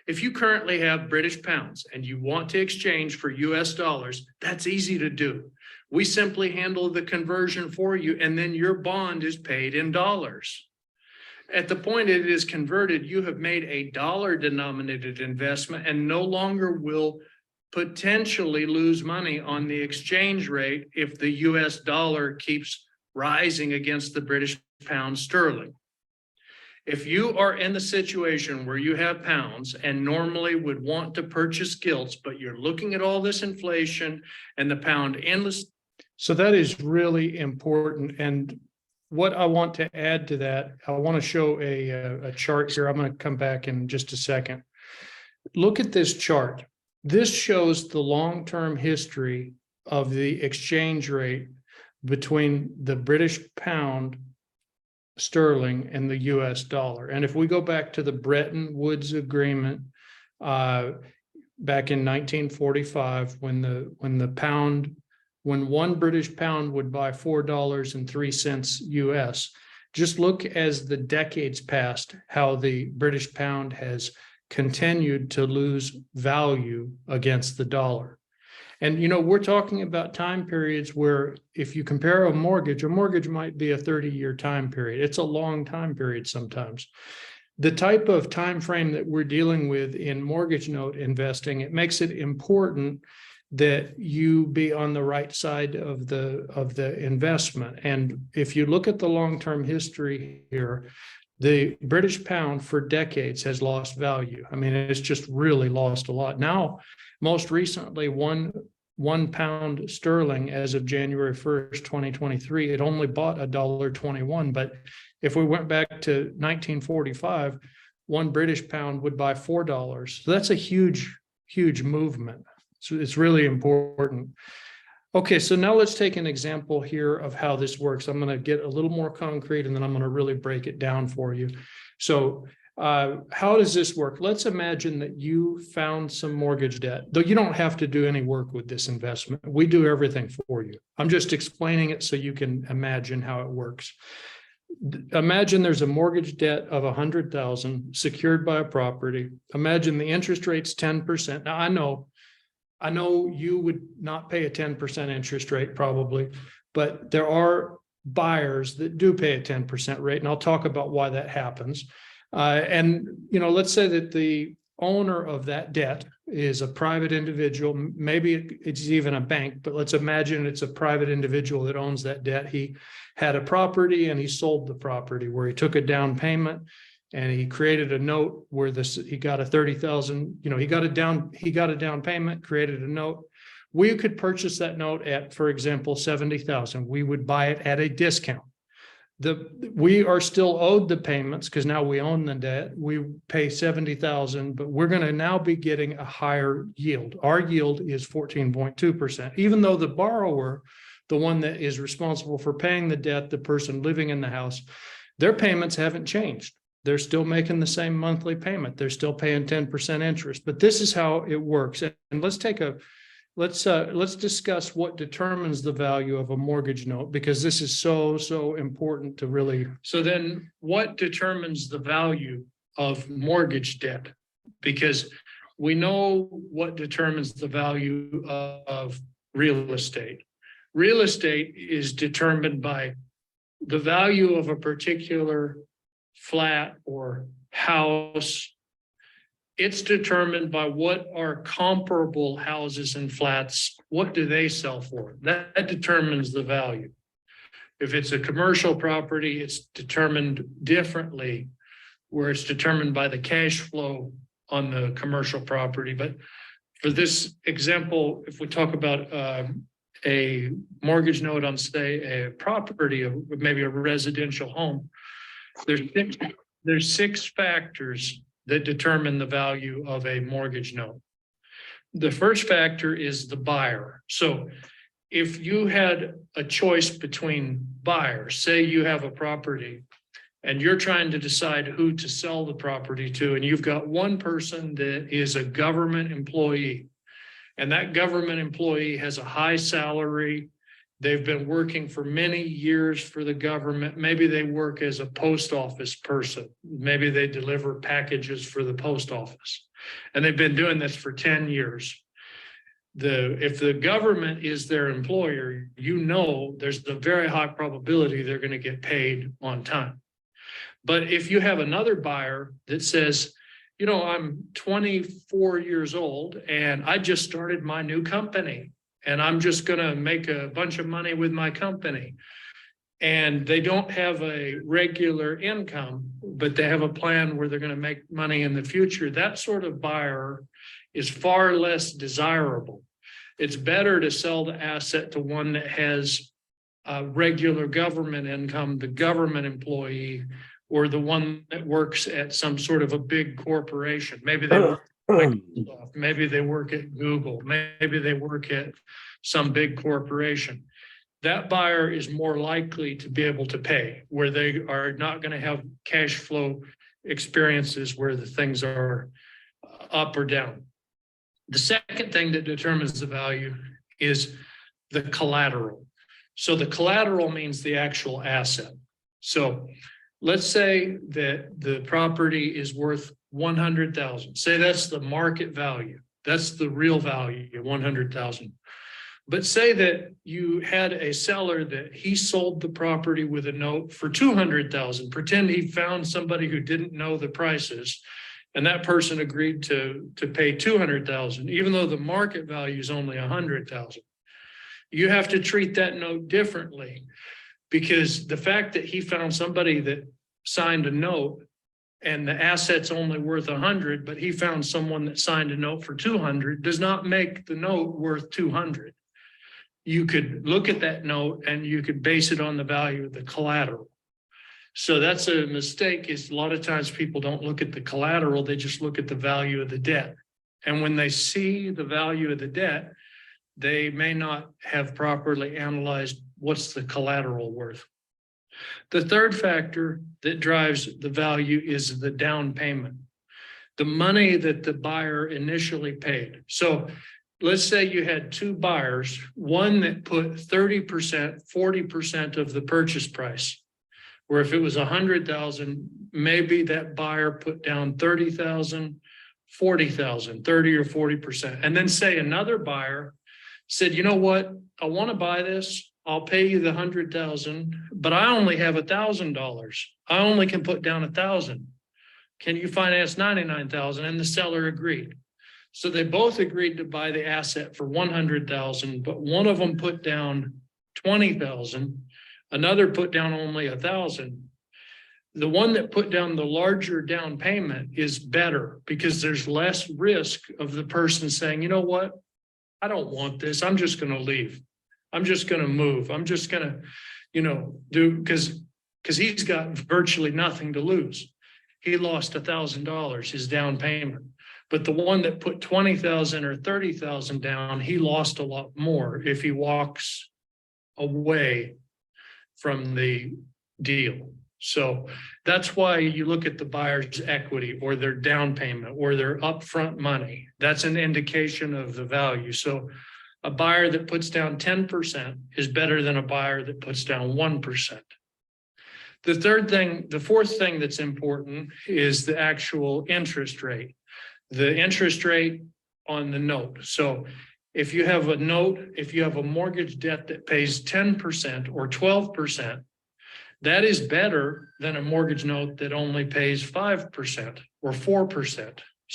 If you currently have British pounds and you want to exchange for US dollars, that's easy to do. We simply handle the conversion for you, and then your bond is paid in dollars. At the point it is converted, you have made a dollar-denominated investment and no longer will potentially lose money on the exchange rate if the US dollar keeps rising against the British pound sterling. If you are in the situation where you have pounds and normally would want to purchase gilts, but you're looking at all this inflation and the pound endless. So that is really important. And what I want to add to that, I want to show a chart here. I'm going to come back in just a second. Look at this chart. This shows the long-term history of the exchange rate between the British pound sterling and the US dollar. And if we go back to the Bretton Woods Agreement back in 1945, when one British pound would buy $4.03 US, just look as the decades passed, how the British pound has continued to lose value against the dollar. And, you know, we're talking about time periods where if you compare a mortgage might be a 30-year time period. It's a long time period sometimes. The type of time frame that we're dealing with in mortgage note investing, it makes it important that you be on the right side of the investment. And if you look at the long-term history here, the British pound for decades has lost value. I mean, it's just really lost a lot. Now, most recently, one pound sterling as of January 1st, 2023, it only bought $1.21. But if we went back to 1945, one British pound would buy $4. So that's a huge, huge movement. So it's really important. Okay, so now let's take an example here of how this works. I'm going to get a little more concrete and then I'm going to really break it down for you. So how does this work? Let's imagine that you found some mortgage debt, though you don't have to do any work with this investment. We do everything for you. I'm just explaining it so you can imagine how it works. Imagine there's a mortgage debt of $100,000 secured by a property. Imagine the interest rate's 10%. Now, I know you would not pay a 10% interest rate probably, but there are buyers that do pay a 10% rate, and I'll talk about why that happens. And, you know, let's say that the owner of that debt is a private individual. Maybe it's even a bank, but let's imagine it's a private individual that owns that debt. He had a property and he sold the property where he took a down payment and he created a note where he got a $30,000, you know, he got a down payment, created a note. We could purchase that note at, for example, $70,000. We would buy it at a discount. We are still owed the payments because now we own the debt. We pay $70,000, but we're going to now be getting a higher yield. Our yield is 14.2%, even though the borrower, the one that is responsible for paying the debt, the person living in the house, their payments haven't changed. They're still making the same monthly payment. They're still paying 10% interest, but this is how it works. And let's discuss what determines the value of a mortgage note, because this is so important to really. So then what determines the value of mortgage debt? Because we know what determines the value of real estate. Real estate is determined by the value of a particular flat or house. It's determined by what are comparable houses and flats. What do they sell for? That determines the value. If it's a commercial property, it's determined differently, where it's determined by the cash flow on the commercial property. But for this example, if we talk about a mortgage note on, say, a property, maybe a residential home, there's six factors that determine the value of a mortgage note. The first factor is the buyer. So if you had a choice between buyers, say you have a property and you're trying to decide who to sell the property to, and you've got one person that is a government employee, and that government employee has a high salary. They've been working for many years for the government. Maybe they work as a post office person. Maybe they deliver packages for the post office. And they've been doing this for 10 years. If the government is their employer, there's a very high probability they're going to get paid on time. But if you have another buyer that says, I'm 24 years old and I just started my new company and I'm just going to make a bunch of money with my company, and they don't have a regular income, but they have a plan where they're going to make money in the future, that sort of buyer is far less desirable. It's better to sell the asset to one that has a regular government income, the government employee, or the one that works at some sort of a big corporation. Maybe they work at Microsoft, maybe they work at Google, maybe they work at some big corporation. That buyer is more likely to be able to pay, where they are not going to have cash flow experiences where the things are up or down. The second thing that determines the value is the collateral. So the collateral means the actual asset. So let's say that the property is worth $100,000. Say that's the market value. That's the real value, $100,000. But say that you had a seller that he sold the property with a note for $200,000. Pretend he found somebody who didn't know the prices, and that person agreed to pay $200,000, even though the market value is only $100,000. You have to treat that note differently, because the fact that he found somebody that signed a note and the asset's only worth 100, but he found someone that signed a note for 200 does not make the note worth 200. You could look at that note and you could base it on the value of the collateral. So that's a mistake, is a lot of times people don't look at the collateral, they just look at the value of the debt. And when they see the value of the debt, they may not have properly analyzed what's the collateral worth. The third factor that drives the value is the down payment, the money that the buyer initially paid. So let's say you had two buyers, one that put 30%, 40% of the purchase price, where if it was 100,000, maybe that buyer put down 30,000, 40,000, 30 or 40%. And then say another buyer said, you know what, I want to buy this. I'll pay you the 100,000, but I only have $1,000. I only can put down 1,000. Can you finance 99,000? And the seller agreed. So they both agreed to buy the asset for 100,000, but one of them put down 20,000. Another put down only 1,000. The one that put down the larger down payment is better, because there's less risk of the person saying, you know what, I don't want this. I'm just going to leave. I'm just going to move. I'm just going to, do, because he's got virtually nothing to lose. He lost $1,000, his down payment. But the one that put 20,000 or 30,000 down, he lost a lot more if he walks away from the deal. So that's why you look at the buyer's equity or their down payment or their upfront money. That's an indication of the value. So a buyer that puts down 10% is better than a buyer that puts down 1%. The fourth thing that's important is the actual interest rate. The interest rate on the note. So if you have a note, if you have a mortgage debt that pays 10% or 12%, that is better than a mortgage note that only pays 5% or 4%.